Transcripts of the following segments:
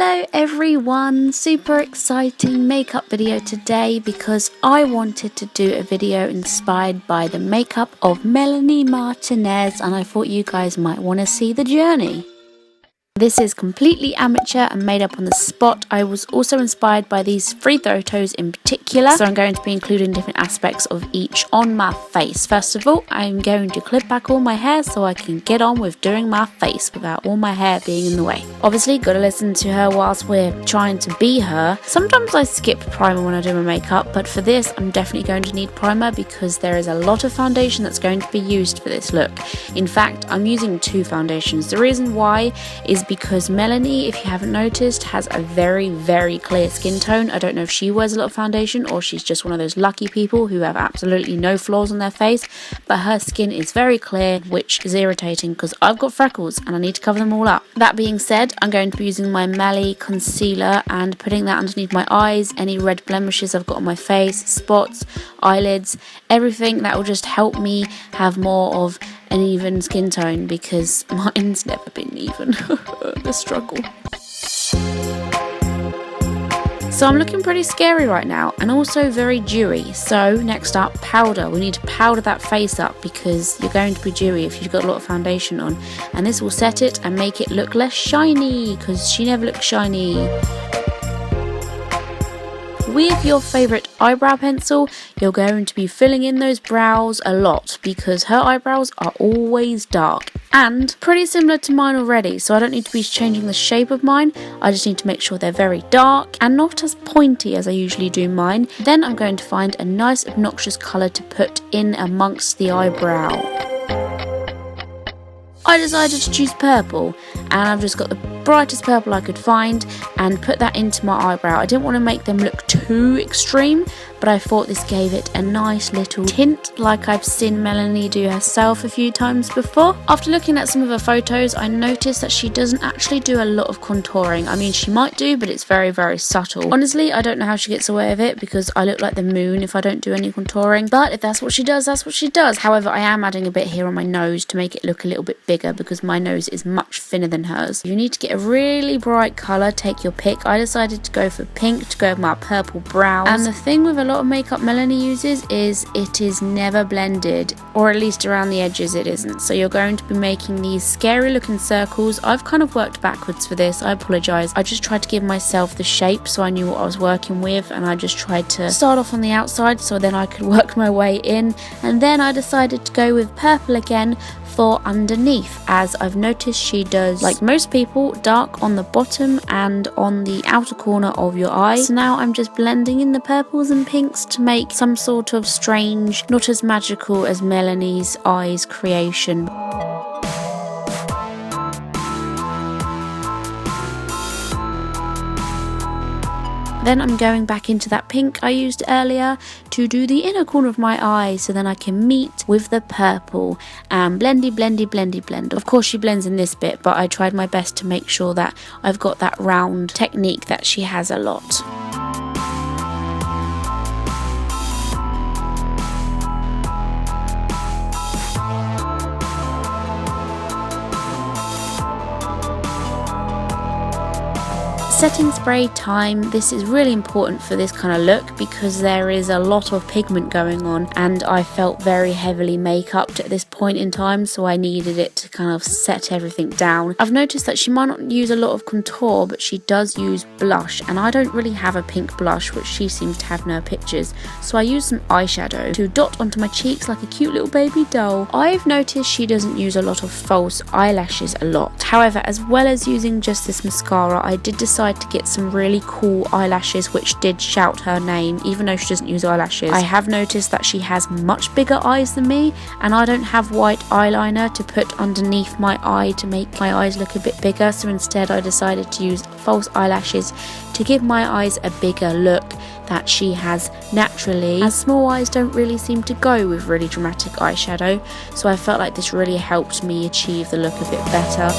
Hello everyone, super exciting makeup video today because I wanted to do a video inspired by the makeup of Melanie Martinez and I thought you guys might want to see the journey. This is completely amateur and made up on the spot. I was also inspired by these 3 photos in particular, so I'm going to be including different aspects of each on my face. First of all, I'm going to clip back all my hair so I can get on with doing my face without all my hair being in the way. Obviously, gotta listen to her whilst we're trying to be her. Sometimes I skip primer when I do my makeup, but for this, I'm definitely going to need primer because there is a lot of foundation that's going to be used for this look. In fact, I'm using 2 foundations. The reason why is because Melanie, if you haven't noticed, has a very clear skin tone. I don't know if she wears a lot of foundation or she's just one of those lucky people who have absolutely no flaws on their face, but her skin is very clear, which is irritating because I've got freckles and I need to cover them all up. That being said, I'm going to be using my Melanie concealer and putting that underneath my eyes, any red blemishes I've got on my face, spots, eyelids, everything that will just help me have more of an even skin tone because mine's never been even. The struggle. So I'm looking pretty scary right now and also very dewy. So next up, powder. We need to powder that face up because you're going to be dewy if you've got a lot of foundation on, and this will set it and make it look less shiny because she never looks shiny. With your favourite eyebrow pencil, you're going to be filling in those brows a lot because her eyebrows are always dark and pretty similar to mine already, so I don't need to be changing the shape of mine. I just need to make sure they're very dark and not as pointy as I usually do mine. Then I'm going to find a nice obnoxious colour to put in amongst the eyebrow. I decided to choose purple and I've just got the brightest purple I could find and put that into my eyebrow. I didn't want to make them look too extreme, but I thought this gave it a nice little tint like I've seen Melanie do herself a few times before. After looking at some of her photos, I noticed that she doesn't actually do a lot of contouring. I mean, she might do, but it's very subtle. Honestly, I don't know how she gets away with it because I look like the moon if I don't do any contouring, but if that's what she does, that's what she does. However, I am adding a bit here on my nose to make it look a little bit bigger because my nose is much thinner than hers. You need to get a really bright colour, take your pick. I decided to go for pink to go with my purple brows, and the thing with a lot of makeup Melanie uses is it is never blended, or at least around the edges it isn't, so you're going to be making these scary looking circles. I've kind of worked backwards for this, I apologise. I just tried to give myself the shape so I knew what I was working with, and I just tried to start off on the outside so then I could work my way in, and then I decided to go with purple again for underneath, as I've noticed she does, like most people, dark on the bottom and on the outer corner of your eye. So now I'm just blending in the purples and pinks to make some sort of strange, not as magical as Melanie's eyes creation. Then I'm going back into that pink I used earlier to do the inner corner of my eye so then I can meet with the purple and blend. Of course she blends in this bit, but I tried my best to make sure that I've got that round technique that she has a lot. Setting spray time. This is really important for this kind of look because there is a lot of pigment going on and I felt very heavily make-upped at this point in time, so I needed it to kind of set everything down. I've noticed that she might not use a lot of contour, but she does use blush, and I don't really have a pink blush, which she seems to have in her pictures, so I used some eyeshadow to dot onto my cheeks like a cute little baby doll. I've noticed she doesn't use a lot of false eyelashes a lot. However, as well as using just this mascara, I did decide to get some really cool eyelashes which did shout her name even though she doesn't use eyelashes. I have noticed that she has much bigger eyes than me and I don't have white eyeliner to put underneath my eye to make my eyes look a bit bigger, so instead I decided to use false eyelashes to give my eyes a bigger look that she has naturally, as small eyes don't really seem to go with really dramatic eyeshadow, so I felt like this really helped me achieve the look a bit better.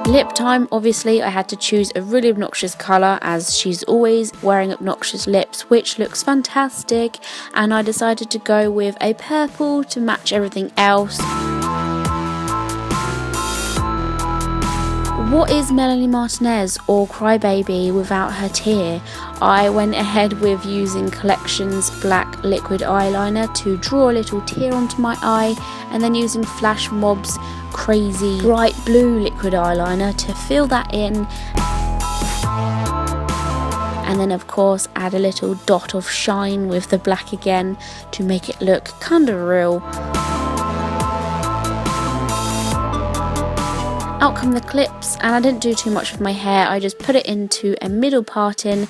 Lip time, obviously I had to choose a really obnoxious colour as she's always wearing obnoxious lips, which looks fantastic, and I decided to go with a purple to match everything else. What is Melanie Martinez or Crybaby without her tear? I went ahead with using Collection's black liquid eyeliner to draw a little tear onto my eye, and then using Flash Mob's crazy bright blue liquid eyeliner to fill that in. And then of course add a little dot of shine with the black again to make it look kind of real. Out come the clips, and I didn't do too much with my hair. I just put it into a middle parting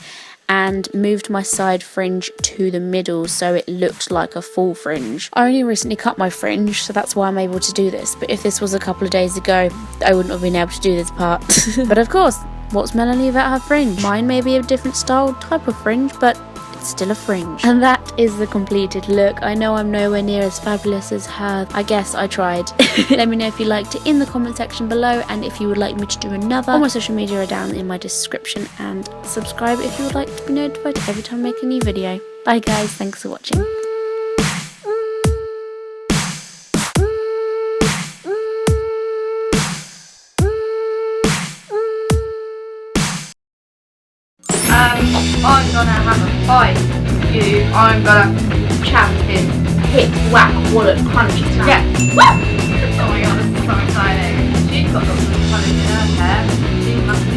and moved my side fringe to the middle so it looked like a full fringe. I only recently cut my fringe, so that's why I'm able to do this, but if this was a couple of days ago I wouldn't have been able to do this part. But of course, what's Melanie without her fringe? Mine may be a different style type of fringe, but it's still a fringe. And that is the completed look. I know I'm nowhere near as fabulous as her. I guess I tried. Let me know if you liked it in the comment section below, and if you would like me to do another. All my social media are down in my description, and subscribe if you would like to be notified every time I make a new video. Bye guys, thanks for watching. I'm gonna have a fight with you. I'm gonna champion, hit, whack, wallop, crunchy smack. Yeah. Woo! Oh my god, this is so exciting. She's got lots of colours in her hair. She must be